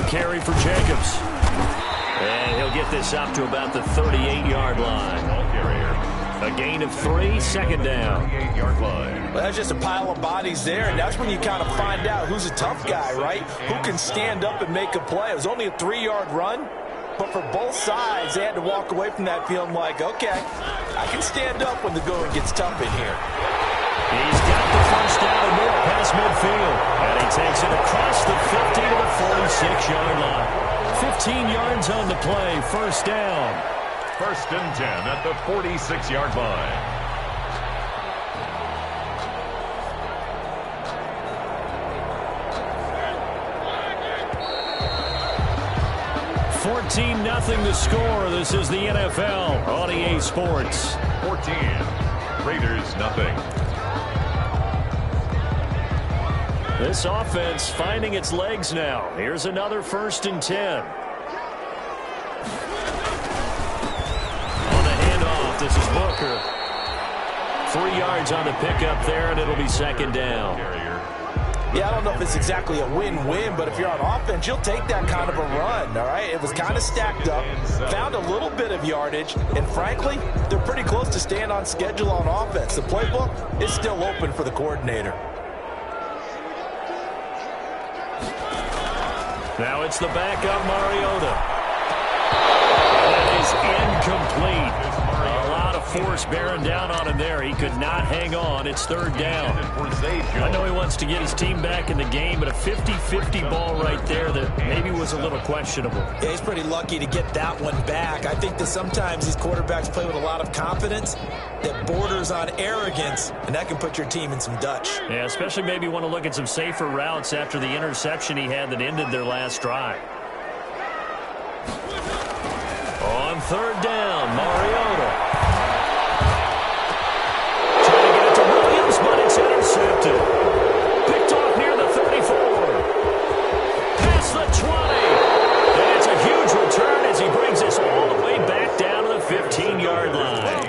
carry for Jacobs. And he'll get this up to about the 38-yard line. A gain of 3, second down. 38-yard line. Well, that's just a pile of bodies there, and that's when you kind of find out who's a tough guy, right? Who can stand up and make a play. It was only a 3-yard run, but for both sides, they had to walk away from that feeling like, okay, I can stand up when the going gets tough in here. He's got the first down and more past midfield. And he takes it across the 50 to the 46-yard line. 15 yards on the play, first down. First and 10 at the 46-yard line. 14-0 the score. This is the NFL on EA Sports. 14. Raiders nothing. This offense finding its legs now. Here's another first and 10. On the handoff, this is Booker. 3 yards on the pickup there, and it'll be second down. Yeah, I don't know if it's exactly a win-win, but if you're on offense, you'll take that kind of a run, all right? It was kind of stacked up, found a little bit of yardage, and frankly, they're pretty close to staying on schedule on offense. The playbook is still open for the coordinator. Now it's the backup, Mariota. That is incomplete. A lot of force bearing down on him there. He could not hang on. It's third down. I know he wants to get his team back in the game, but a 50-50 ball right there that maybe was a little questionable. Yeah, he's pretty lucky to get that one back. I think that sometimes these quarterbacks play with a lot of confidence that borders on arrogance, and that can put your team in some Dutch. Yeah, especially maybe want to look at some safer routes after the interception he had that ended their last drive. On third down, Mariota. Trying to get it to Williams, but it's intercepted. Picked off near the 34. Past the 20. And it's a huge return as he brings us all the way back down to the 15-yard line.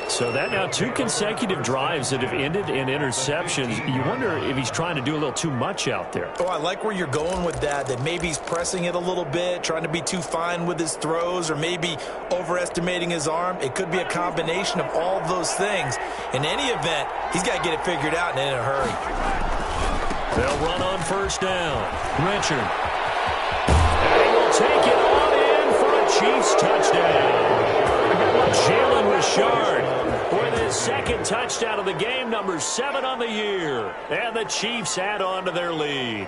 So that now 2 consecutive drives that have ended in interceptions. You wonder if he's trying to do a little too much out there. Oh, I like where you're going with that maybe he's pressing it a little bit, trying to be too fine with his throws, or maybe overestimating his arm. It could be a combination of all of those things. In any event, he's got to get it figured out and in a hurry. They'll run on first down. Richard. And he will take it on in for a Chiefs touchdown. Jalen Richard with his second touchdown of the game, number 7 on the year. And the Chiefs add on to their lead.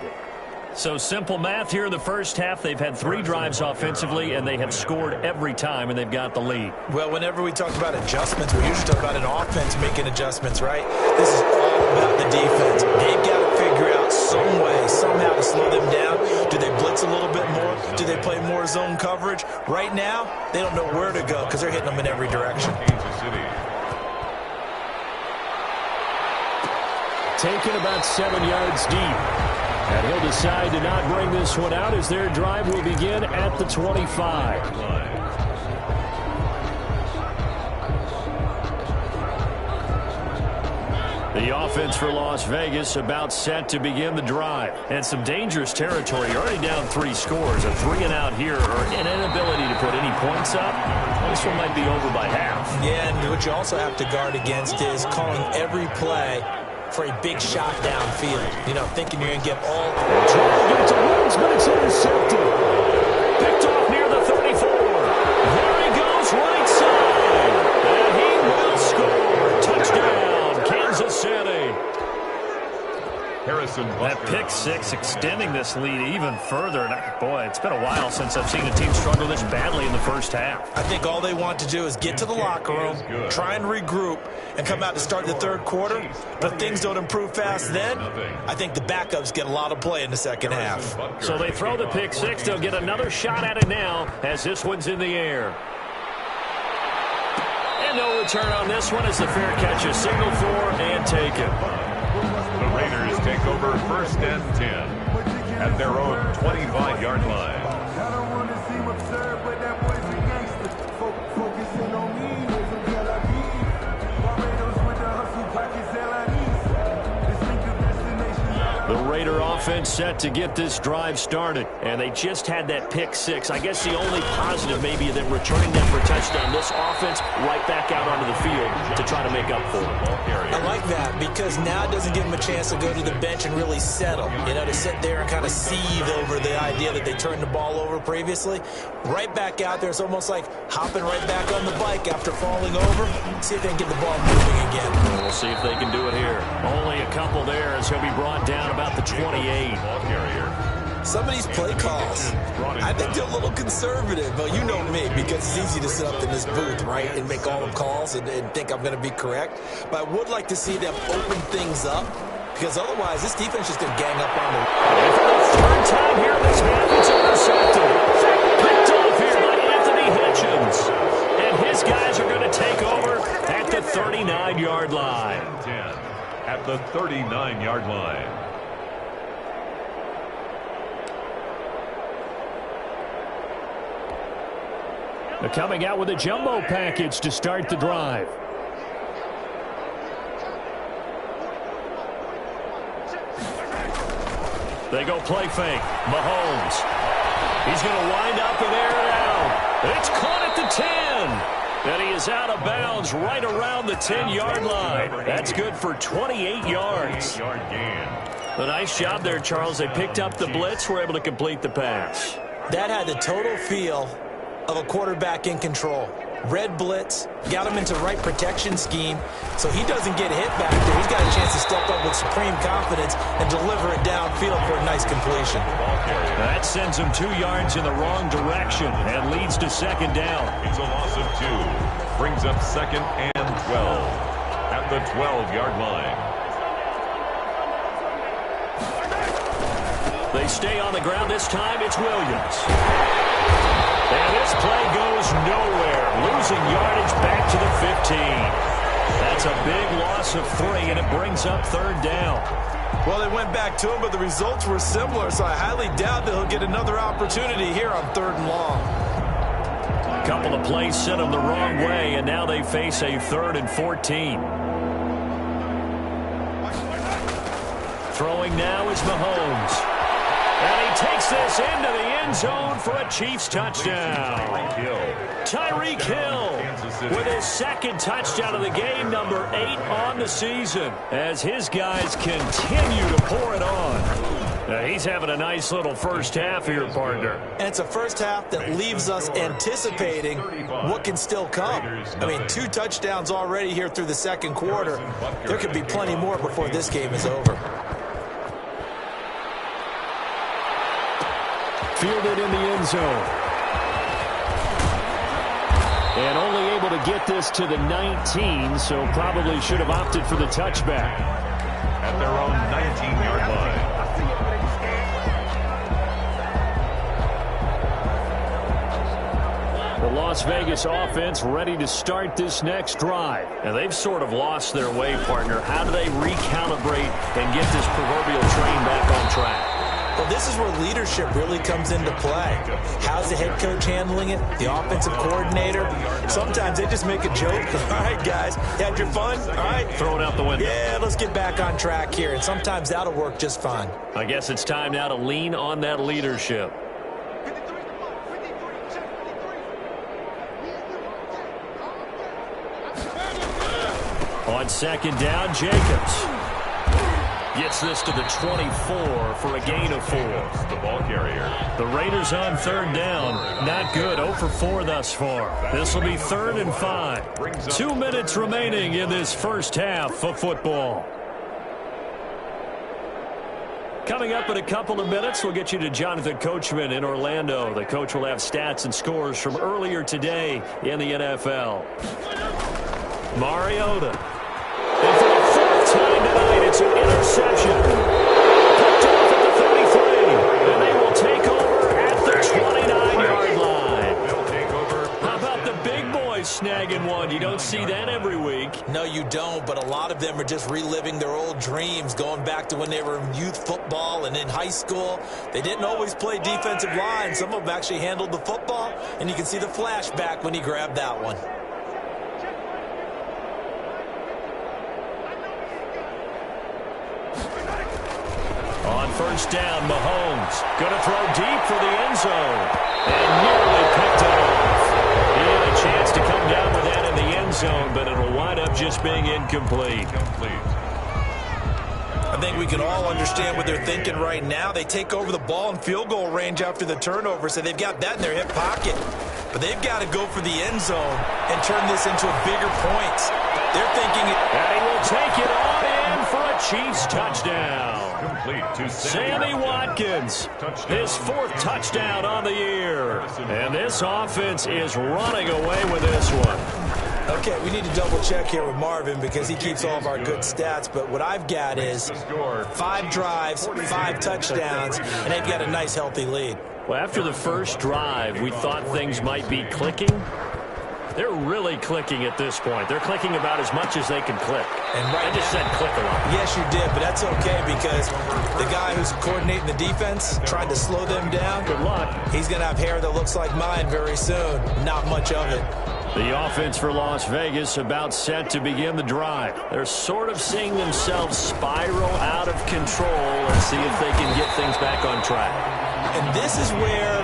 So simple math here in the first half. They've had 3 drives offensively, and they have scored every time, and they've got the lead. Well, whenever we talk about adjustments, we usually talk about an offense making adjustments, right? This is all about the defense. They've got to figure out some way, somehow to slow them down. Do they blitz a little bit more? Do they play more zone coverage? Right now, they don't know where to go because they're hitting them in every direction. Taken about 7 yards deep. And he'll decide to not bring this one out as their drive will begin at the 25. The offense for Las Vegas about set to begin the drive. And some dangerous territory. You're already down 3 scores. A 3-and-out here or an inability to put any points up. This one might be over by half. Yeah, and what you also have to guard against is calling every play for a big shot downfield. You know, thinking you're going to get all... Trying to get it to Woods, but it's intercepted. Picked off near the 34. There he goes, right side. And he will score. Touchdown, Kansas City. Harrison. That pick 6 extending this lead even further. And boy, it's been a while since I've seen a team struggle this badly in the first half. I think all they want to do is get to the locker room, try and regroup, and come out to start the third quarter. But if things don't improve fast then, I think the backups get a lot of play in the second half. So they throw the pick 6. They'll get another shot at it now as this one's in the air. And no return on this one as the fair catch is signaled for and taken. The Raiders take over first and 10 at their own 25-yard line. The Raider offense set to get this drive started. And they just had that pick six. I guess the only positive maybe that returning them for a touchdown. This offense right back out onto the field to try to make up for it. I like that because now it doesn't give them a chance to go to the bench and really settle. You know, to sit there and kind of seethe over the idea that they turned the ball over previously. Right back out there. It's almost like hopping right back on the bike after falling over. See if they can get the ball moving again. We'll see if they can do it here. Only a couple there as he'll be brought down about the 28. Some of these play calls, I think they're a little conservative, but you know me, because it's easy to sit up in this booth, right, and make all the calls and think I'm going to be correct. But I would like to see them open things up, because otherwise this defense is going to gang up on them. And for the third time here this half, it's intercepted. Picked off here by Anthony Hitchens. And his guys are going to take over at the 39-yard line. 10 at the 39-yard line. They're coming out with a jumbo package to start the drive. They go play fake. Mahomes. He's going to wind up and air it out. It's caught at the 10. And he is out of bounds right around the 10-yard line. That's good for 28 yards. A nice job there, Charles. They picked up the blitz, were able to complete the pass. That had the total feel of a quarterback in control. Red blitz, got him into right protection scheme, so he doesn't get hit back there. He's got a chance to step up with supreme confidence and deliver it downfield for a nice completion. That sends him 2 yards in the wrong direction and leads to second down. It's a loss of 2. Brings up second and 12 at the 12-yard line. They stay on the ground. This time it's Williams. And this play goes nowhere. Losing yardage back to the 15. That's a big loss of 3, and it brings up third down. Well, they went back to him, but the results were similar, so I highly doubt that he'll get another opportunity here on 3rd and long. A couple of plays sent them the wrong way, and now they face a 3rd and 14. Throwing now is Mahomes. And he takes this into the end zone for a Chiefs touchdown. Tyreek Hill with his second touchdown of the game, number 8 on the season, as his guys continue to pour it on. He's having a nice little first half here, partner. And it's a first half that leaves us anticipating what can still come. I mean, 2 touchdowns already here through the second quarter. There could be plenty more before this game is over. Fielded in the end zone. And only able to get this to the 19, so probably should have opted for the touchback. At their own 19-yard line. The Las Vegas offense ready to start this next drive. And they've sort of lost their way, partner. How do they recalibrate and get this proverbial train back on track? Well, this is where leadership really comes into play. How's the head coach handling it? The offensive coordinator? Sometimes they just make a joke. All right, guys, you had your fun? All right. Throw it out the window. Yeah, let's get back on track here. And sometimes that'll work just fine. I guess it's time now to lean on that leadership. On second down, Jacobs. Gets this to the 24 for a gain of 4. The ball carrier. The Raiders on 3rd down. Not good. 0 for 4 thus far. This will be 3rd and 5. 2 minutes remaining in this first half of football. Coming up in a couple of minutes, we'll get you to Jonathan Coachman in Orlando. The coach will have stats and scores from earlier today in the NFL. Mariota. And for the 4th time tonight, it's an interception. Picked off at the 33. And they will take over at the 29-yard line. They'll take over. How about the big boys snagging one? You don't see that every week. No, you don't, but a lot of them are just reliving their old dreams, going back to when they were in youth football and in high school. They didn't always play defensive line. Some of them actually handled the football, and you can see the flashback when he grabbed that one. first down. Mahomes going to throw deep for the end zone. And nearly picked it off. He had a chance to come down with that in the end zone, but it'll wind up just being incomplete. I think we can all understand what they're thinking right now. They take over the ball in field goal range after the turnover, so they've got that in their hip pocket. But they've got to go for the end zone and turn this into a bigger point. They're thinking it. And he will take it on in for a Chiefs touchdown. Complete to Sammy Watkins, his 4th touchdown on the year. And this offense is running away with this one. Okay, we need to double check here with Marvin because he keeps all of our good stats. But what I've got is 5 drives, 5 touchdowns, and they've got a nice, healthy lead. Well, after the first drive, we thought things might be clicking. They're really clicking at this point. They're clicking about as much as they can click. And right I just said click a lot. Yes, you did, but that's okay because the guy who's coordinating the defense, trying to slow them down, Good luck. he's going to have hair that looks like mine very soon. Not much of it. The offense for Las Vegas about set to begin the drive. They're sort of seeing themselves spiral out of control and see if they can get things back on track. And this is where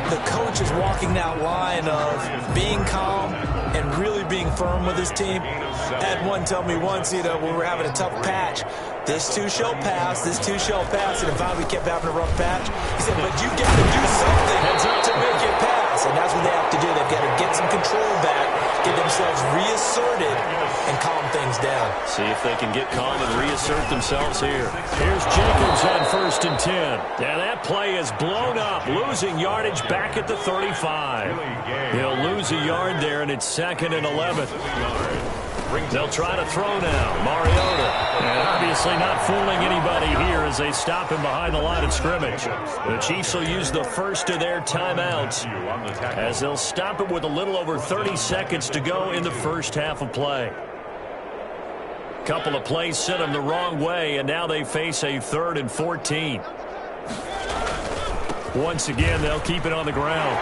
the coach is walking that line of being calm and really being firm with his team. I had one tell me once, when we were having a tough patch, this too shall pass, this too shall pass, and finally we kept having a rough patch. He said, but you got to do something to make it pass, and that's what they have to do. They've got to get some control back, get themselves reasserted, and calm things down. See if they can get calm and reassert themselves here. Here's Jacobs on 1st and 10. Now that play is blown up, losing yardage back at the 35. He'll lose a yard there, and it's 2nd and 11. They'll try to throw now. Mariota. And obviously not fooling anybody here as they stop him behind the line of scrimmage. The Chiefs will use the first of their timeouts as they'll stop it with a little over 30 seconds to go in the first half of play. Couple of plays sent them the wrong way, and now they face a 3rd and 14. Once again, they'll keep it on the ground.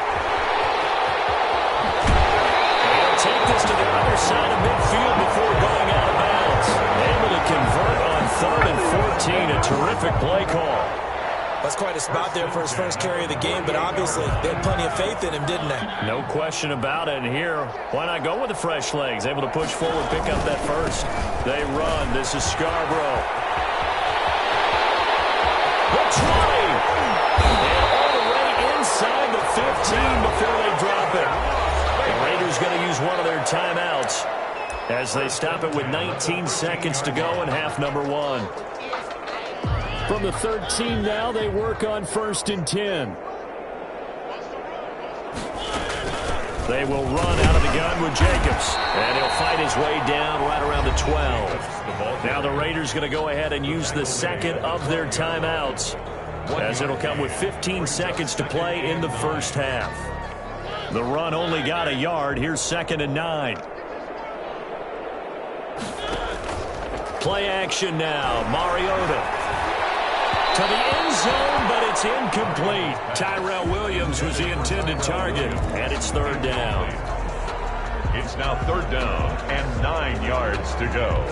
Take this to the other side of midfield before going out of bounds. Able to convert on 3rd and 14. A terrific play call. That's quite a spot there for his first carry of the game, but obviously they had plenty of faith in him, didn't they? No question about it. And here, why not go with the fresh legs? Able to push forward, pick up that first. They run. This is Scarborough. The 20. And all the way inside the 15 before they drop it. The Raiders going to use one of their timeouts as they stop it with 19 seconds to go in half number 1. From the 13 now, they work on 1st and 10. They will run out of the gun with Jacobs. And he'll fight his way down right around the 12. Now the Raiders going to go ahead and use the second of their timeouts as it'll come with 15 seconds to play in the first half. The run only got a yard. Here's 2nd and 9. Play action now. Mariota to the end zone, but it's incomplete. Tyrell Williams was the intended target, and it's 3rd down. It's now 3rd down and 9 yards to go.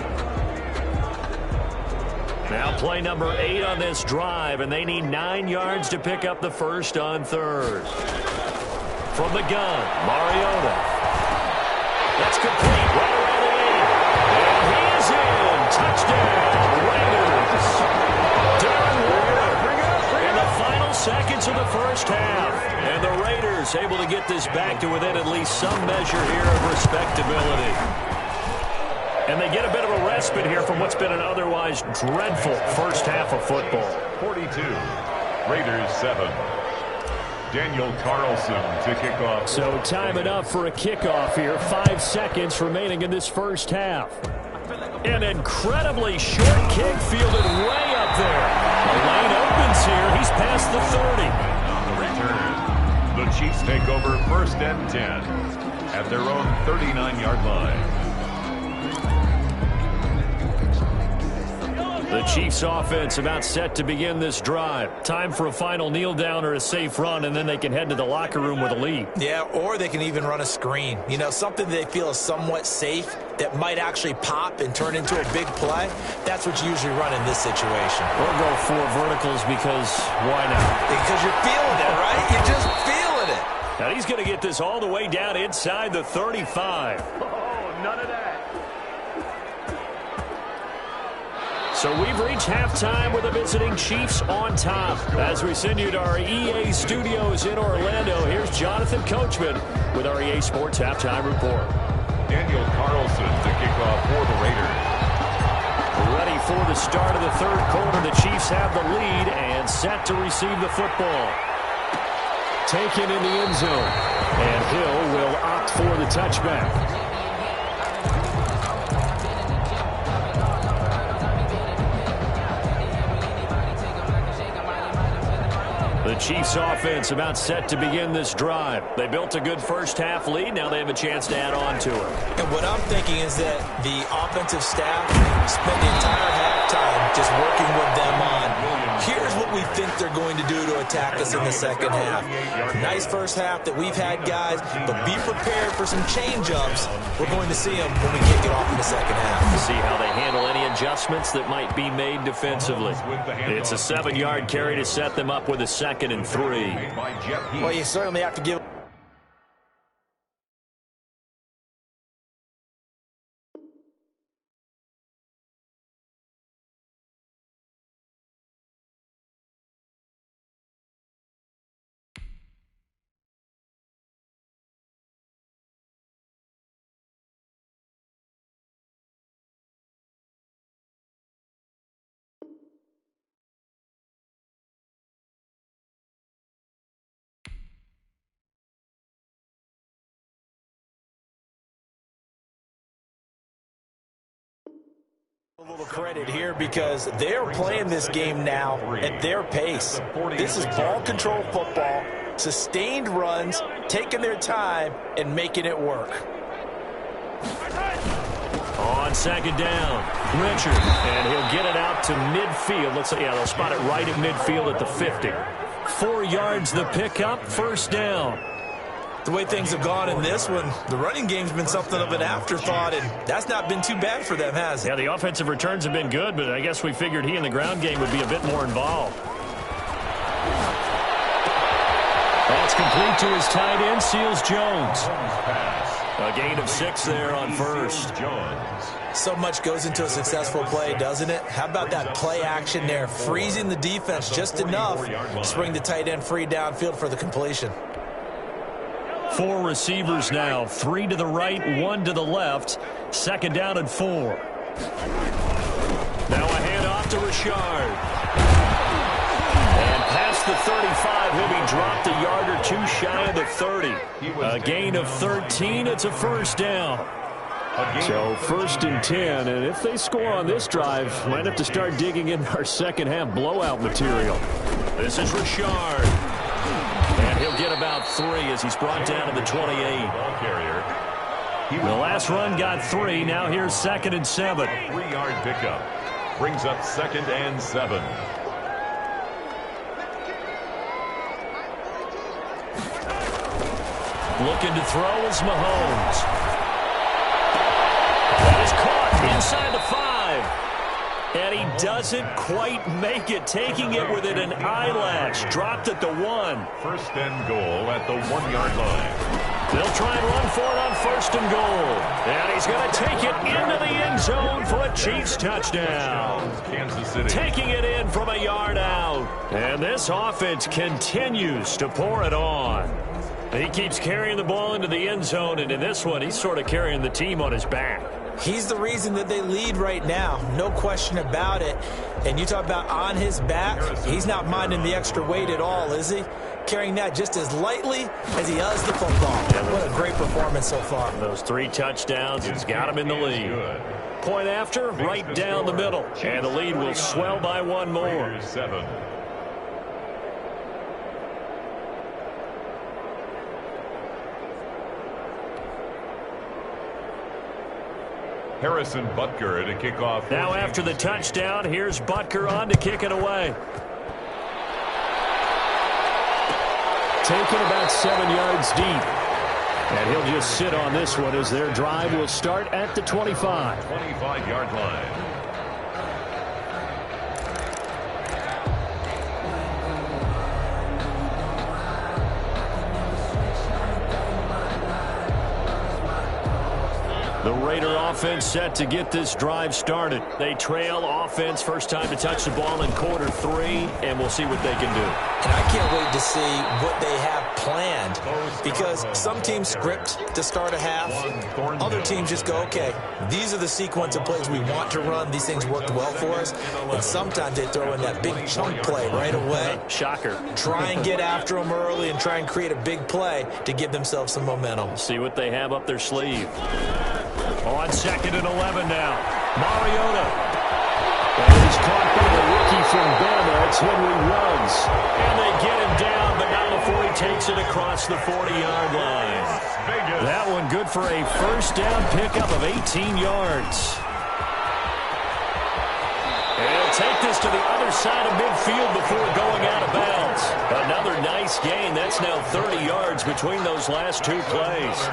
Now play number 8 on this drive, and they need 9 yards to pick up the first on 3rd. From the gun, Mariota. That's complete right around the 8. And he is in. Touchdown, Raiders. Darren Waller in the final seconds of the first half. And the Raiders able to get this back to within at least some measure here of respectability. And they get a bit of a respite here from what's been an otherwise dreadful first half of football. 42, Raiders 7. Daniel Carlson to kick off. So time it up for a kickoff here. 5 seconds remaining in this first half. An incredibly short kick fielded way up there. The lane opens here. He's past the 30. On the return, the Chiefs take over 1st and 10 at their own 39-yard line. The Chiefs offense about set to begin this drive. Time for a final kneel down or a safe run, and then they can head to the locker room with a lead. Yeah, or they can even run a screen. You know, something they feel is somewhat safe that might actually pop and turn into a big play. That's what you usually run in this situation. We'll go for verticals because why not? Because you're feeling it, right? You're just feeling it. Now he's going to get this all the way down inside the 35. Oh, none of that. So we've reached halftime with the visiting Chiefs on top. As we send you to our EA studios in Orlando, here's Jonathan Coachman with our EA Sports Halftime Report. Daniel Carlson to kick off for the Raiders. Ready for the start of the third quarter. The Chiefs have the lead and set to receive the football. Taken in the end zone. And Hill will opt for the touchback. The Chiefs offense about set to begin this drive. They built a good first half lead. Now they have a chance to add on to it. And what I'm thinking is that the offensive staff spent the entire halftime just working with them on, here's what we think they're going to do to attack us in the second half. Nice first half that we've had, guys, but be prepared for some change-ups. We're going to see them when we kick it off in the second half. See how they handle any adjustments that might be made defensively. It's a 7-yard carry to set them up with a 2nd and 3. Well, you certainly have to give a little credit here because they're playing this game now at their pace. This is ball control football, sustained runs, taking their time and making it work. On 2nd down, Richard, and he'll get it out to midfield. Let's say, yeah, they'll spot it right at midfield at the 50. 4 yards the pickup, 1st down. The way things have gone in this one, the running game's been something of an afterthought, and that's not been too bad for them, has it? Yeah, the offensive returns have been good, but I guess we figured he in the ground game would be a bit more involved. That's complete to his tight end, Seals Jones. A gain of 6 there on first. So much goes into a successful play, doesn't it? How about that play action there, freezing the defense just enough to bring the tight end free downfield for the completion. 4 receivers now, 3 to the right, 1 to the left. 2nd down and 4. Now a handoff to Richard. And past the 35, he'll be dropped a yard or 2 shy of the 30. A gain of 13, it's a 1st down. So 1st and 10, and if they score on this drive, might have to start digging in our second half blowout material. This is Richard. And he'll get about 3 as he's brought down to the 28. The last run got 3. Now here's 2nd and 7. 3-yard pickup brings up 2nd and 7. Looking to throw is Mahomes. That is caught inside the 5. And he doesn't quite make it, taking it within an eyelash. Dropped at the 1. 1st and goal at the 1-yard line. They'll try and run for it on 1st and goal. And he's going to take it into the end zone for a Chiefs touchdown. Kansas City. Taking it in from a yard out. And this offense continues to pour it on. He keeps carrying the ball into the end zone, and in this one, he's sort of carrying the team on his back. He's the reason that they lead right now, no question about it. And you talk about on his back, he's not minding the extra weight at all, is he? Carrying that just as lightly as he does the football. What a great performance so far. Those 3 touchdowns, he's got him in the lead. Point after, right down the middle. And the lead will swell by 1 more. 7. Harrison Butker to kick off. Now after the touchdown, here's Butker on to kick it away. Taken about 7 yards deep. And he'll just sit on this one as their drive will start at the 25. 25-yard line. The Raider offense set to get this drive started. They trail offense first time to touch the ball in quarter 3, and we'll see what they can do. And I can't wait to see what they have planned, because some teams script to start a half. Other teams just go, okay, these are the sequence of plays we want to run. These things worked well for us. And sometimes they throw in that big chunk play right away. Shocker. Try and get after them early and try and create a big play to give themselves some momentum. See what they have up their sleeve. On 2nd and 11 now. Mariota. And he's caught by the rookie from Bama. It's Henry Ruggs. And they get him down, but not before he takes it across the 40-yard line. That one good for a first down pickup of 18 yards. And he'll take this to the other side of midfield before going out of bounds. Another nice gain. That's now 30 yards between those last two plays.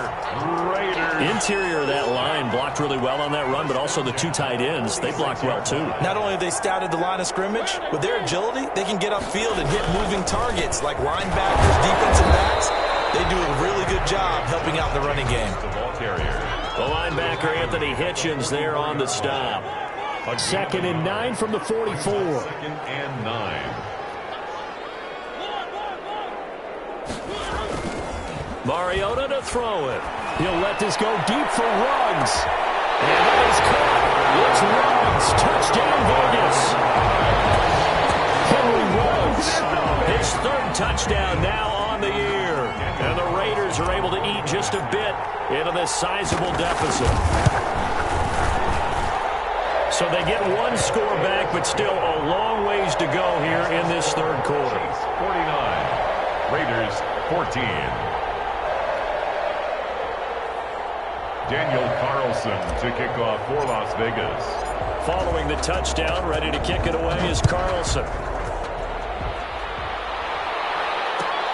Interior of that line blocked really well on that run, but also the two tight ends, they blocked well too. Not only have they scouted the line of scrimmage, with their agility, they can get upfield and hit moving targets like linebackers, defensive backs. They do a really good job helping out the running game. The linebacker, Anthony Hitchens, there on the stop. 2nd and 9 from the 44. 2nd and 9. Mariota to throw it. He'll let this go deep for Ruggs. And that is caught. It's Ruggs. Touchdown, Vegas. Henry Ruggs. His 3rd touchdown now on the year. And the Raiders are able to eat just a bit into this sizable deficit. So they get one score back, but still a long ways to go here in this 3rd quarter. 49. Raiders 14. Daniel Carlson to kick off for Las Vegas. Following the touchdown, ready to kick it away is Carlson.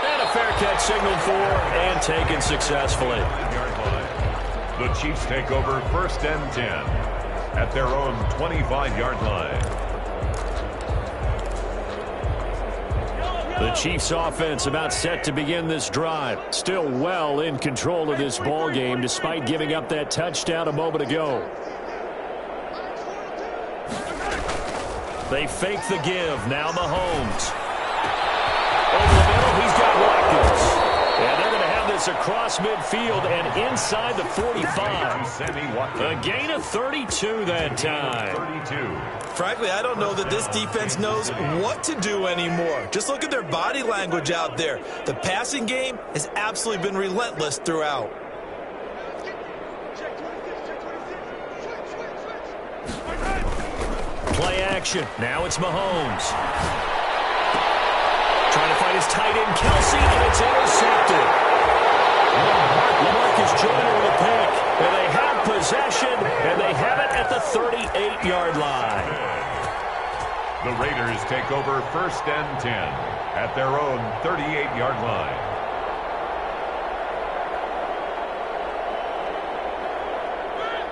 And a fair catch signaled for and taken successfully. The Chiefs take over 1st and 10 at their own 25-yard line. The Chiefs offense about set to begin this drive. Still well in control of this ball game despite giving up that touchdown a moment ago. They fake the give. Now Mahomes. Over the middle, he's got Watkins. And they're going to have this across midfield and inside the 45. A gain of 32 that time. 32. Frankly, I don't know that this defense knows what to do anymore. Just look at their body language out there. The passing game has absolutely been relentless throughout. Play action. Now it's Mahomes. Trying to find his tight end, Kelsey, and it's intercepted. Lamarcus Joyner with a pick. And they have possession, and they have it at the 38-yard line. The Raiders take over 1st and 10 at their own 38-yard line.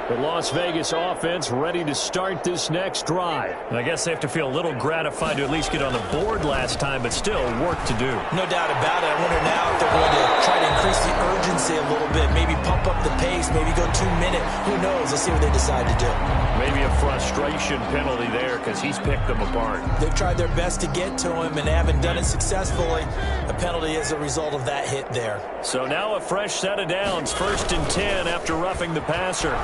The Las Vegas offense ready to start this next drive. And I guess they have to feel a little gratified to at least get on the board last time, but still work to do. No doubt about it. I wonder now if they're going to try to increase the urgency a little bit, maybe pump up the pace, maybe go 2-minute. Who knows? Let's see what they decide to do. Maybe a frustration penalty there because he's picked them apart. They've tried their best to get to him and haven't done it successfully. A penalty is a result of that hit there. So now a fresh set of downs. 1st and 10 after roughing the passer.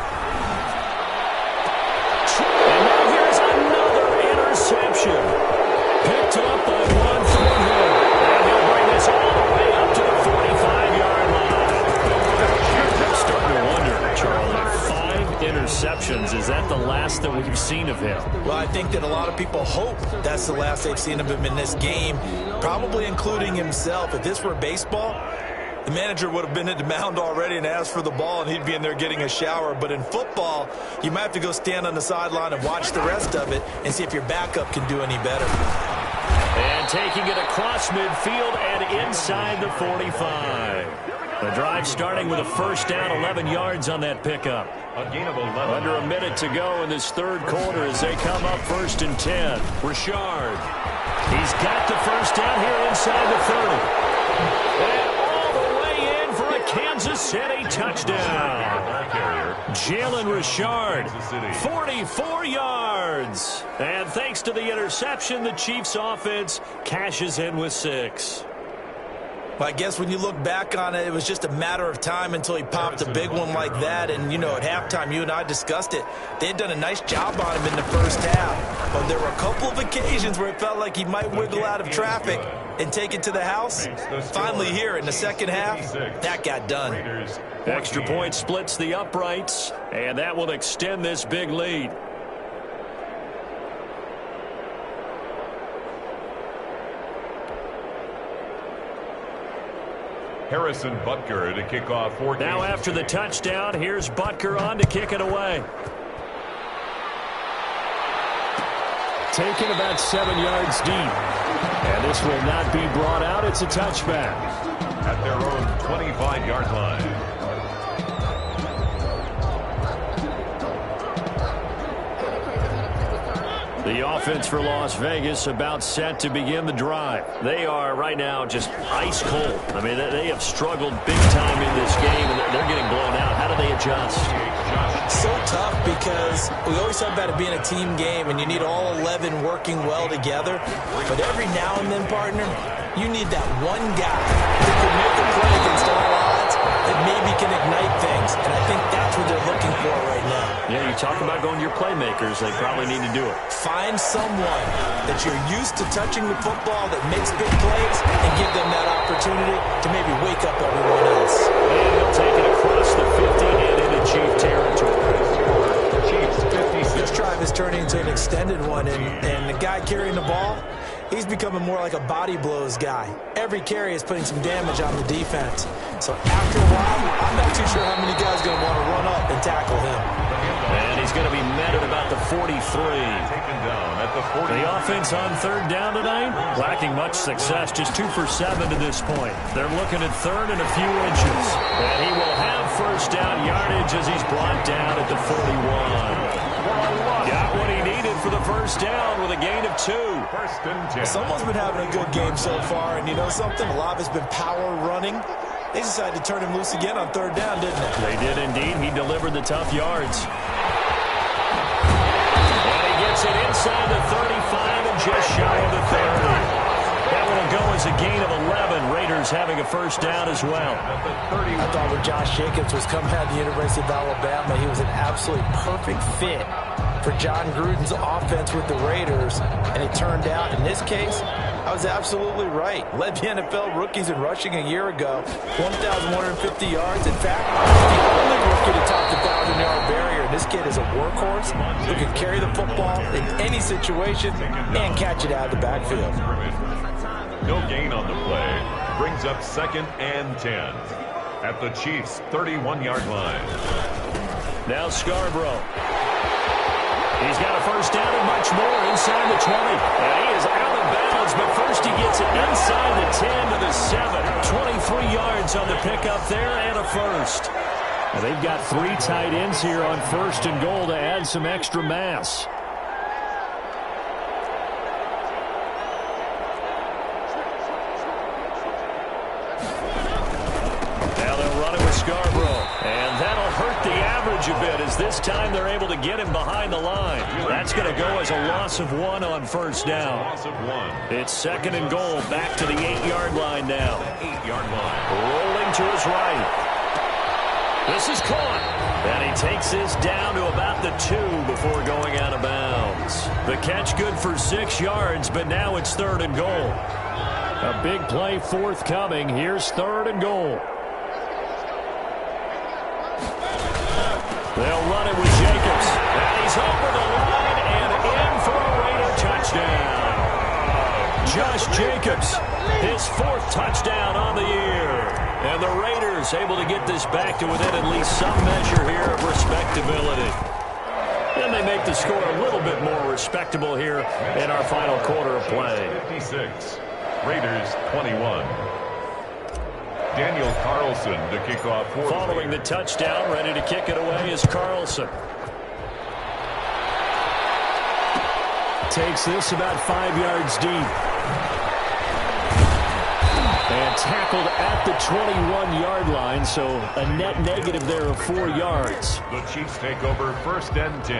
And now here's another interception. Picked up by one Thornhill. And he'll bring this all the way up to the 45-yard line. I'm starting to wonder, Charlie, 5 interceptions. Is that the last that we've seen of him? Well, I think that a lot of people hope that's the last they've seen of him in this game, probably including himself. If this were baseball, the manager would have been at the mound already and asked for the ball, and he'd be in there getting a shower. But in football, you might have to go stand on the sideline and watch the rest of it and see if your backup can do any better. And taking it across midfield and inside the 45. The drive starting with a first down, 11 yards on that pickup. A gain of 11. Under a minute to go in this third quarter as they come up 1st and 10. Richard. He's got the first down here inside the 30. And all the way in for a Kansas City touchdown. Jalen Richard, 44 yards. And thanks to the interception, the Chiefs offense cashes in with 6. Well, I guess when you look back on it, it was just a matter of time until he popped a big one like that. And, you know, at halftime, you and I discussed it. They had done a nice job on him in the first half. But there were a couple of occasions where it felt like he might wiggle out of traffic and take it to the house. Finally here in the second half, that got done. Extra point splits the uprights, and that will extend this big lead. Harrison Butker to kick off 14. Now after the touchdown, here's Butker on to kick it away. Taken about 7 yards deep. And this will not be brought out. It's a touchback. At their own 25-yard line. The offense for Las Vegas about set to begin the drive. They are right now just ice cold. I mean, they have struggled big time in this game, and they're getting blown out. How do they adjust? So tough because we always talk about it being a team game, and you need all 11 working well together. But every now and then, partner, you need that one guy who can make a play against all odds that maybe can ignite things. And I think that's what they're looking for right now. Yeah, you talk about going to your playmakers. They probably need to do it. Find someone that you're used to touching the football that makes big plays and give them that opportunity to maybe wake up everyone else. And he'll take it across the 50 and into Chief territory. Chiefs 56. This drive is turning into an extended one, and the guy carrying the ball, he's becoming more like a body blows guy. Every carry is putting some damage on the defense. So after a while, I'm not too sure how many guys are going to want to run up and tackle him. And he's going to be met at about the 43. Taken down at the 40. The offense on third down tonight, lacking much success, just 2 for 7 to this point. They're looking at third and a few inches. And he will have first down yardage as he's brought down at the 41. Got what he needed for the first down with a gain of 2. First and 10. Someone's been having a good game so far, and you know something? A lot of it's been power running. They decided to turn him loose again on third down, didn't they? They did indeed. He delivered the tough yards. And he gets it inside the 35 and just shy of the 30. That one will go as a gain of 11. Raiders having a first down as well. I thought when Josh Jacobs was coming out of the University of Alabama, he was an absolutely perfect fit for John Gruden's offense with the Raiders. And it turned out, in this case, I was absolutely right. Led the NFL rookies in rushing a year ago, 1,150 yards. In fact, the only rookie to top the 1,000-yard barrier. This kid is a workhorse who can carry the football in any situation and catch it out of the backfield. No gain on the play. Brings up 2nd and 10 at the Chiefs' 31-yard line. Now Scarborough. He's got a first down and much more inside the 20. And he is out of bounds, but first he gets it inside the 10 to the 7. 23 yards on the pickup there and a first. And they've got 3 tight ends here on first and goal to add some extra mass. Now they'll run it with Scarborough. And that'll hurt the average a bit as this time they're able to get him behind the line. That's going to go as a loss of 1 on first down. Loss of 1. It's 2nd and goal, back to the 8-yard line now. 8-yard line. Rolling to his right. This is caught. And he takes this down to about the 2 before going out of bounds. The catch good for 6 yards, but now it's 3rd and goal. A big play forthcoming. Here's 3rd and goal. They'll run it with Jacobs. And he's over the line and in for a Raider touchdown. Josh Jacobs, his 4th touchdown on the year. And the Raiders able to get this back to within at least some measure here of respectability. And they make the score a little bit more respectable here in our final quarter of play. 56, Raiders 21. Daniel Carlson to kick off. Following the touchdown, ready to kick it away is Carlson. Takes this about 5 yards deep. And tackled at the 21-yard line, so a net negative there of 4 yards. The Chiefs take over 1st and 10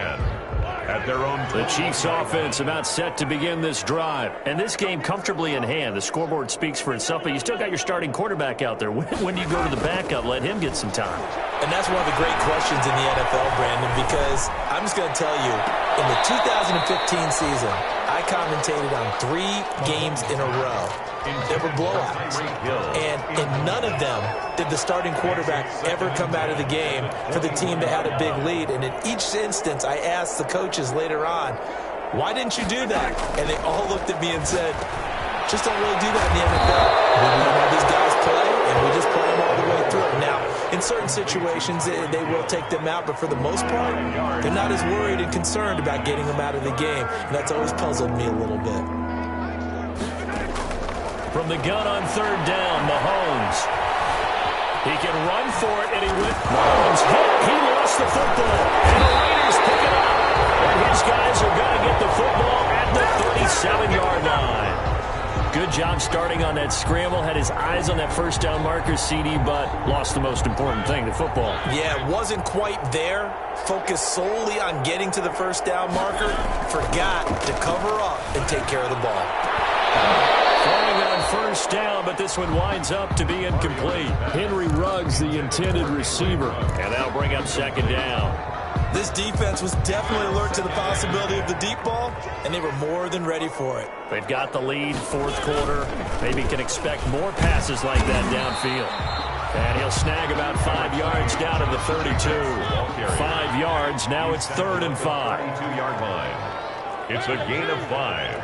at their own. The Chiefs offense about set to begin this drive. And this game comfortably in hand. The scoreboard speaks for itself, but you still got your starting quarterback out there. When do you go to the backup? Let him get some time. And that's one of the great questions in the NFL, Brandon, because I'm just going to tell you, in the 2015 season, I commentated on 3 games in a row. There were blowouts, and in none of them did the starting quarterback ever come out of the game for the team that had a big lead. And in each instance, I asked the coaches later on, why didn't you do that? And they all looked at me and said, just don't really do that in the NFL. We know how these guys play, and we just play them all the way through. Now, in certain situations, they will take them out, but for the most part, they're not as worried and concerned about getting them out of the game. And that's always puzzled me a little bit. From the gun on 3rd down, Mahomes. He can run for it, and he went. Mahomes hit. He lost the football. And the Raiders pick it up. And his guys are going to get the football at the 37-yard line. Good job starting on that scramble. Had his eyes on that 1st down marker, CD, but lost the most important thing, the football. Yeah, it wasn't quite there. Focused solely on getting to the 1st down marker. Forgot to cover up and take care of the ball. Throwing on 1st down, but this one winds up to be incomplete. Henry Ruggs, the intended receiver. And that'll bring up 2nd down. This defense was definitely alert to the possibility of the deep ball, and they were more than ready for it. They've got the lead, 4th quarter. Maybe can expect more passes like that downfield. And he'll snag about 5 yards down to the 32. 5 yards, now it's 3rd and 5. 32-yard line. It's a gain of 5.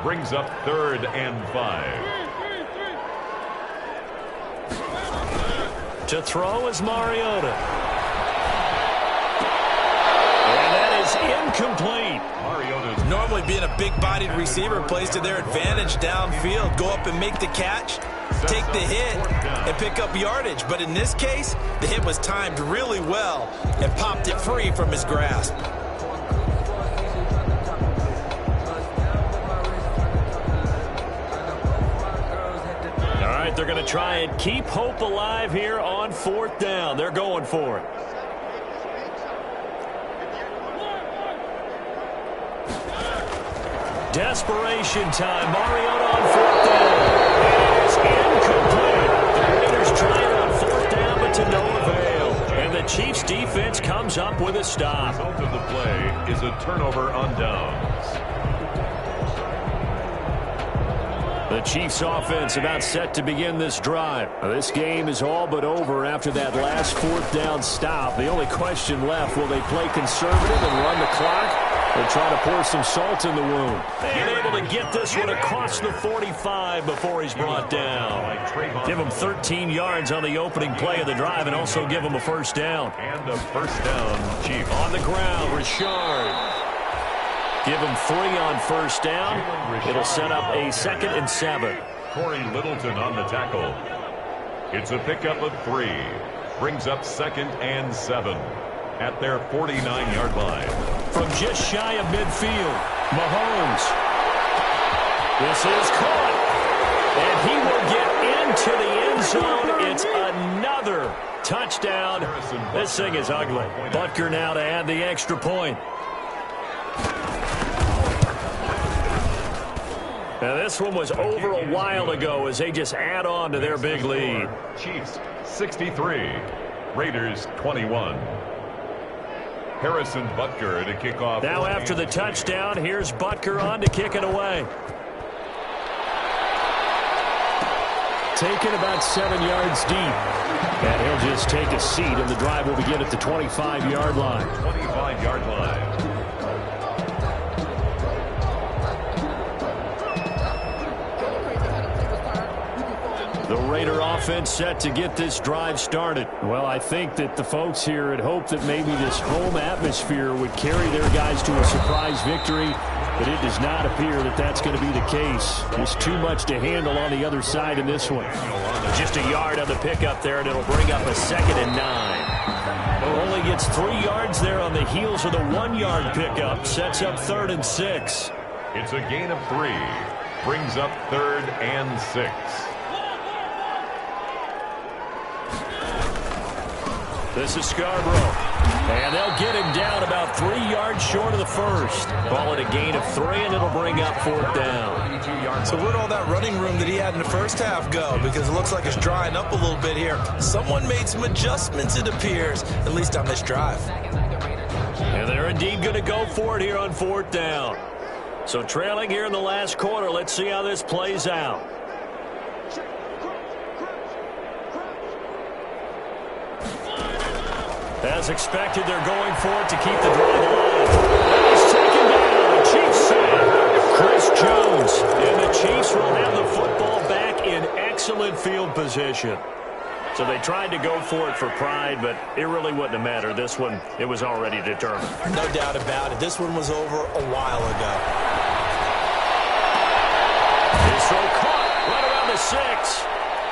Brings up 3rd and 5. To throw is Mariota. And that is incomplete. Mariota's normally being a big-bodied receiver plays to their advantage downfield. Go up and make the catch, take the hit, and pick up yardage. But in this case, the hit was timed really well and popped it free from his grasp. They're going to try and keep hope alive here on 4th down. They're going for it. Desperation time. Mariota on 4th down. It is incomplete. The Raiders try it on 4th down, but to no avail. And the Chiefs defense comes up with a stop. The result of the play is a turnover on downs. The Chiefs offense about set to begin this drive. This game is all but over after that last 4th down stop. The only question left, will they play conservative and run the clock or try to pour some salt in the wound? And able to get this one across the 45 before he's brought down. Give him 13 yards on the opening play of the drive and also give him a 1st down. And a 1st down, Chiefs. On the ground, Richard. Give him 3 on 1st down. It'll set up a 2nd and 7. Corey Littleton on the tackle. It's a pickup of 3. Brings up 2nd and 7 at their 49-yard line. From just shy of midfield, Mahomes. This is caught. And he will get into the end zone. It's another touchdown. This thing is ugly. Butker now to add the extra point. Now, this one was over a while ago as they just add on to their big lead. Chiefs 63, Raiders 21. Harrison Butker to kick off. Now after the touchdown, here's Butker on to kick it away. Taken about 7 yards deep. And he'll just take a seat, and the drive will begin at the 25-yard line. 25-yard line. The Raider offense set to get this drive started. Well, I think that the folks here had hoped that maybe this home atmosphere would carry their guys to a surprise victory, but it does not appear that that's going to be the case. Just too much to handle on the other side in this one. Just a yard on the pickup there, and it'll bring up a 2nd and 9. Only gets 3 yards there on the heels of the 1-yard pickup. Sets up 3rd and 6. It's a gain of 3. Brings up 3rd and 6. This is Scarborough. And they'll get him down about 3 yards short of the first. Call it a gain of 3, and it'll bring up 4th down. So where'd all that running room that he had in the first half go? Because it looks like it's drying up a little bit here. Someone made some adjustments, it appears, at least on this drive. And they're indeed going to go for it here on 4th down. So trailing here in the last quarter, let's see how this plays out. As expected, they're going for it to keep the drive alive. He's taken down. Chiefs save. Chris Jones. And the Chiefs will have the football back in excellent field position. So they tried to go for it for pride, but it really wouldn't have mattered. This one, it was already determined. No doubt about it. This one was over a while ago. His throw caught right around the 6.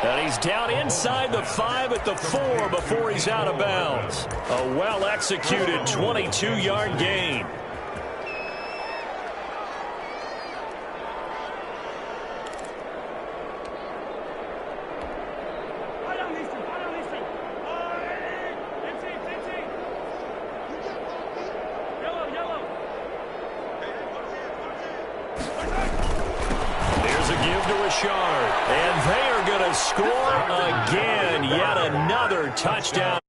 And he's down inside the 5 at the 4 before he's out of bounds. A well-executed 22-yard gain. And they are going to score again. Yet another touchdown